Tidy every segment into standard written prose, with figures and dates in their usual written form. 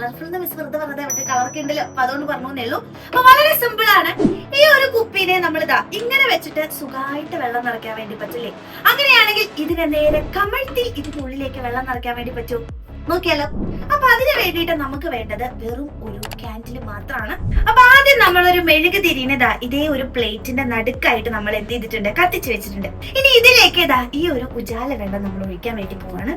Colourful miss വെറുതെ വെറുതെ മറ്റേ കളറൊക്കെ ഉണ്ടല്ലോ, അപ്പൊ അതുകൊണ്ട് പറഞ്ഞേ ഉള്ളൂ. അപ്പൊ വളരെ സിമ്പിൾ ആണ്. ഈ ഒരു കുപ്പീനെ നമ്മൾ ഇങ്ങനെ വെച്ചിട്ട് സുഖമായിട്ട് വെള്ളം നിറയ്ക്കാൻ വേണ്ടി പറ്റില്ലേ? അങ്ങനെയാണെങ്കിൽ ഇതിനെ നേരെ കമഴ്ത്തി ഇതിനുള്ളിലേക്ക് വെള്ളം നിറയ്ക്കാൻ വേണ്ടി പറ്റൂ. നോക്കിയാലോ. അപ്പൊ അതിന് വേണ്ടിയിട്ട് നമുക്ക് വേണ്ടത് വെറും ഒരു ക്യാൻഡിൽ മാത്രമാണ്. അപ്പൊ ആദ്യം നമ്മളൊരു മെഴുക് തിരിനതാ ഇതേ ഒരു പ്ലേറ്റിന്റെ നടുക്കായിട്ട് നമ്മൾ എന്ത് ചെയ്തിട്ടുണ്ട്, കത്തിച്ചു വെച്ചിട്ടുണ്ട്. ഇനി ഇതിലേക്ക് ഈ ഒരു ഉജാല വെള്ളം നമ്മൾ ഒഴിക്കാൻ വേണ്ടി പോവാണ്.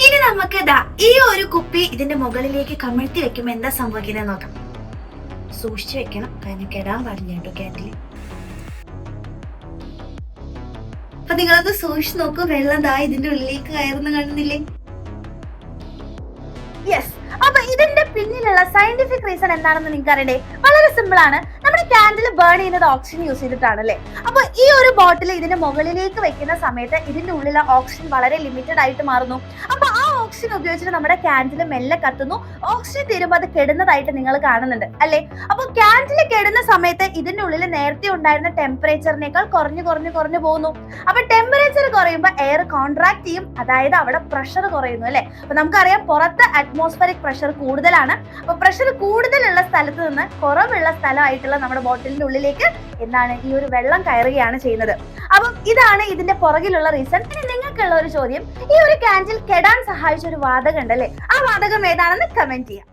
ഇനി നമുക്ക് ഈ ഒരു കുപ്പി ഇതിന്റെ മുകളിലേക്ക് കമഴ്ത്തി വെക്കുമ്പോ എന്താ സംഭവിക്കുന്നത് നോക്കാം. സൂക്ഷിച്ചു വെക്കണം, കാരണം കെടാൻ പാടില്ല കേട്ടോ ക്യാൻഡിൽ. അപ്പൊ നിങ്ങളത് സൂക്ഷിച്ചു നോക്കൂ. വെള്ളം ഇതിന്റെ ഉള്ളിലേക്ക് കയറുന്ന കാണുന്നില്ലേ? യെസ്. അപ്പൊ ഇതിന്റെ പിന്നിലുള്ള സയന്റിഫിക് റീസൺ എന്താണെന്ന് നിങ്ങൾക്ക് അറിയണ്ടേ? വളരെ സിമ്പിൾ ആണ്. നമ്മുടെ ക്യാൻഡിൽ ബേൺ ചെയ്യുന്നത് ഓക്സിജൻ യൂസ് ചെയ്തിട്ടാണ് അല്ലേ? അപ്പൊ ഈ ഒരു ബോട്ടിൽ ഇതിന്റെ മുകളിലേക്ക് വെക്കുന്ന സമയത്ത് ഇതിന്റെ ഉള്ളിലെ ഓക്സിജൻ വളരെ ലിമിറ്റഡ് ആയിട്ട് മാറുന്നു. അപ്പൊ ആ ഓക്സിജൻ ഉപയോഗിച്ചിട്ട് നമ്മുടെ ക്യാൻഡിൽ മെല്ലെ കത്തുന്നു. ഓക്സിജൻ തീരുമ്പോൾ അത് കെടുന്നതായിട്ട് നിങ്ങൾ കാണുന്നുണ്ട് അല്ലേ? അപ്പൊ ക്യാൻഡിൽ കെടുന്ന സമയത്ത് ഇതിന്റെ ഉള്ളിൽ നേരത്തെ ഉണ്ടായിരുന്ന ടെമ്പറേച്ചറിനേക്കാൾ കുറഞ്ഞു പോകുന്നു. അപ്പൊ ടെമ്പറേച്ചർ കുറയുമ്പോൾ എയർ കോൺട്രാക്ട് ചെയ്യും, അതായത് അവിടെ പ്രഷർ കുറയുന്നു അല്ലെ? അപ്പൊ നമുക്കറിയാം പുറത്ത് അറ്റ്മോസ്ഫറിക് പ്രഷർ കൂടുതലാണ്. അപ്പൊ പ്രഷർ കൂടുതലുള്ള സ്ഥലത്ത് നിന്ന് കുറവുള്ള സ്ഥലമായിട്ടുള്ള നമ്മുടെ ബോട്ടിലിന്റെ ഉള്ളിലേക്ക് ഈ ഒരു വെള്ളം കയറുകയാണ് ചെയ്യുന്നത്. അപ്പം ഇതാണ് ഇതിന്റെ പുറകിലുള്ള റീസൺ. ഇനി നിങ്ങൾക്കുള്ള ഒരു ചോദ്യം, ഈ ഒരു ക്യാൻഡിൽ കെടാൻ സഹായിച്ച ഒരു വാതകം ഉണ്ടല്ലേ, ആ വാതകം ഏതാണെന്ന് കമന്റ് ചെയ്യാം.